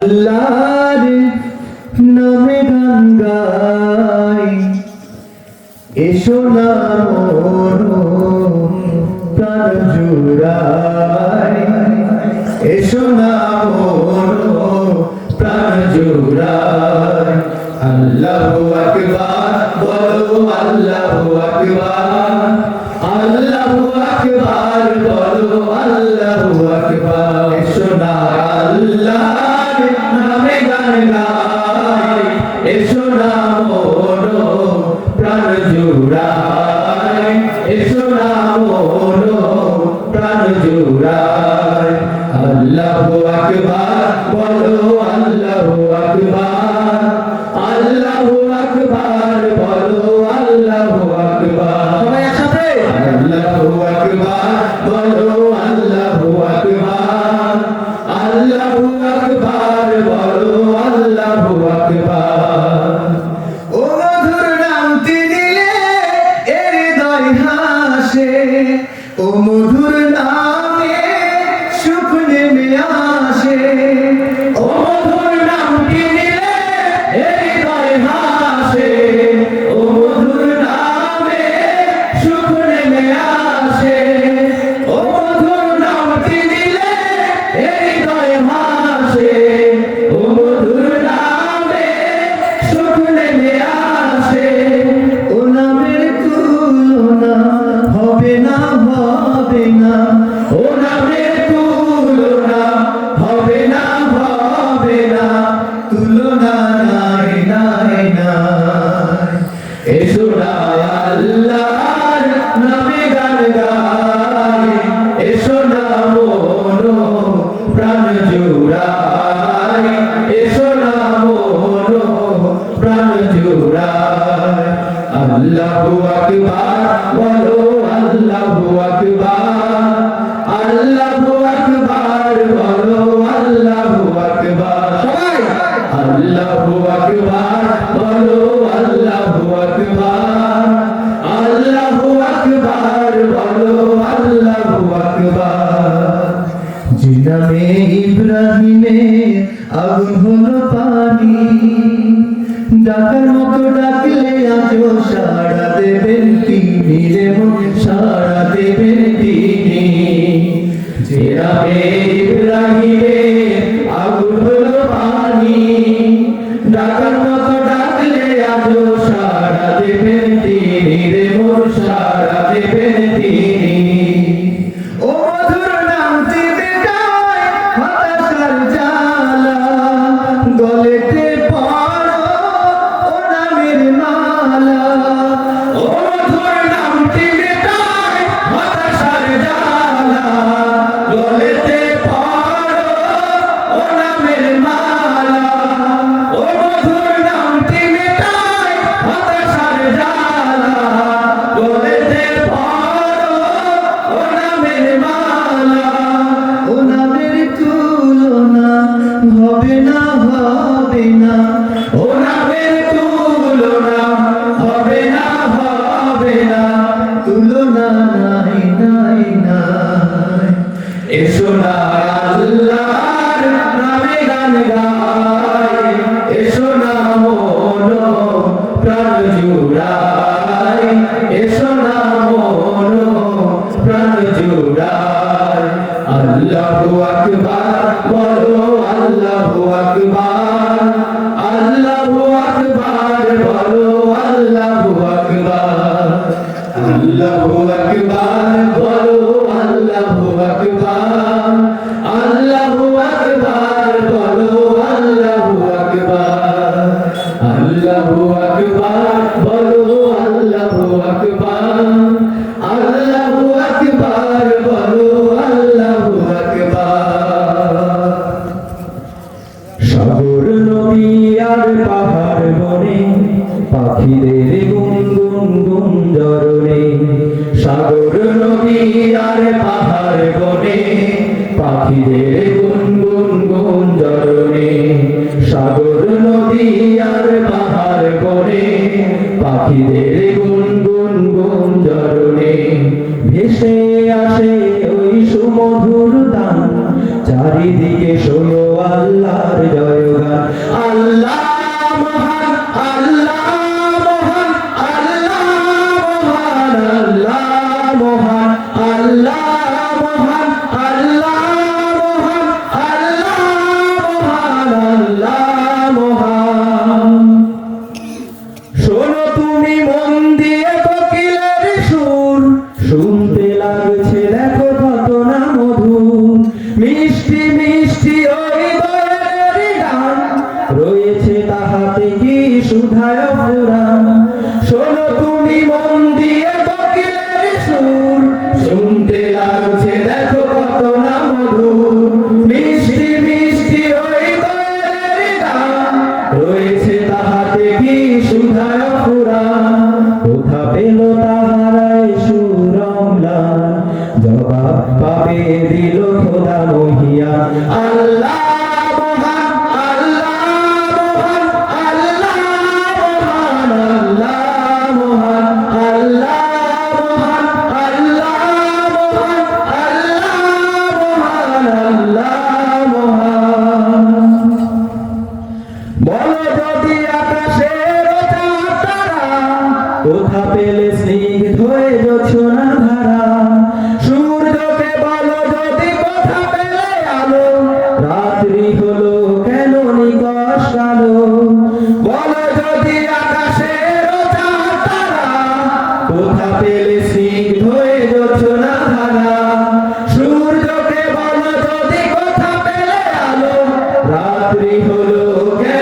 আল্লাহর নামে গান গাই, এসো না মোর প্রাণ জুড়াই, এসো না মোর প্রাণ জুড়াই। আল্লাহু আকবার বলো, আল্লাহু আকবার, আল্লাহু আকবার বলো, আল্লাহু আকবার। এসো না আল্লাহর নামে গান গাই, এসো না মোর প্রাণ জুড়াই, এসো না মোর প্রাণ জুড়াই। আল্লাহু আকবার বলো, আল্লাহু আকবার, আল্লাহু আকবার বলো, আল্লাহু আকবার। সবাই একসাথে আল্লাহু আকবার বলো, আল্লাহু আকবার, আল্লাহু আকবার বলো, আল্লাহু আকবার। ও মধুর নামটি নিলে এর হৃদয় হাসে, ও মধুর নামে সুখ নেমে আসে, ও মধুর নামটি নিলে এর হৃদয় হাসে, ও মধুর নামে সুখ নেমে আসে, ও মধুর নামটি নিলে এর হৃদয় হাসে, ও মধুর নামে সুখ নেমে আসে। ও নামের তুলনা হবে না, হবে না, ও নামের তুলনা হবে না, হবে না, তুলনা নাই, নাই, নাই। এসো না আল্লাহর নামে গান গাই, এসো না মোর প্রাণ জুড়াই, এসো না মোর প্রাণ জুড়াই। আল্লাহু আকবার বলো, আল্লাহু আকবার, আল্লাহু আকবার বলো, আল্লাহু আকবার। সবাই আল্লাহু আকবার বলো, আল্লাহু আকবার, আল্লাহু আকবার বলো, আল্লাহু আকবার। যে নামে ইব্রাহিমের আগুন হলো পানি, ডাকার মতো ডাকলে আজও সাড়া দেবেন তিনি, রে মন সাড়া দেবেন তিনি। যে নামে ইব্রাহিমের আগুন হলো পানি, ডাকার মতো ডাকলে আজও সাড়া দেবেন তিনি, রে মন সাড়া দেবেন তিনি। ও মধুর নামটি বেটায় হতাশার জ্বালা, গলেতে পড়ো ও নামের মালা, ও মধুর নামটি বেটায় হতাশার জ্বালা, গলেতে পড়ো ও নামের মালা, ও মধুর নামটি বেটায় হতাশার জ্বালা, গলেতে পড়ো ও নামের মালা। ও নামের তুলনা হবে না, হবে না, ও নামের তুলনা হবে না, হবে না, তুলনা নাই, নাই, নাই। এসো না আল্লাহর নামে গান গাই, এসো না মোর প্রাণ জুড়াই, এসো না মোর প্রাণ জুড়াই। আল্লাহু আকবার বলো, আল্লাহু আকবার, আল্লাহু আকবার বলো, আল্লাহু আকবার, আল্লাহু আকবার বলো, আল্লাহু আকবার, আল্লাহু আকবার বলো, আল্লাহু আকবার, আল্লাহু আকবার বলো, আল্লাহু আকবার, আল্লাহু আকবার বলো, আল্লাহু আকবার। সাগর নদী আর পাহাড় বনে পাখিদের গুনগুন গুঞ্জরণে, সাগর নদী আর পাহাড় বনে পাখিদের গুনগুন গুঞ্জরণে, সাগর নদী আর পাহাড় বনে পাখিদের গুনগুন গুঞ্জরণে। ভেসে আসে ওই সুমধুর তান, চারিদিকে শোনো আল্লাহর জয় জোছনা ধারা সূর্যকে বলো যদি কোথা পেলে আলো রাত্রি হলো কেন নিকষ কালো বলো যদি আকাশের চাঁদ তারা কোথা পেলে স্নিগ্ধ এ জোছনা ধারা সূর্যকে বলো যদি কোথা পেলে আলো রাত্রি হলো কেন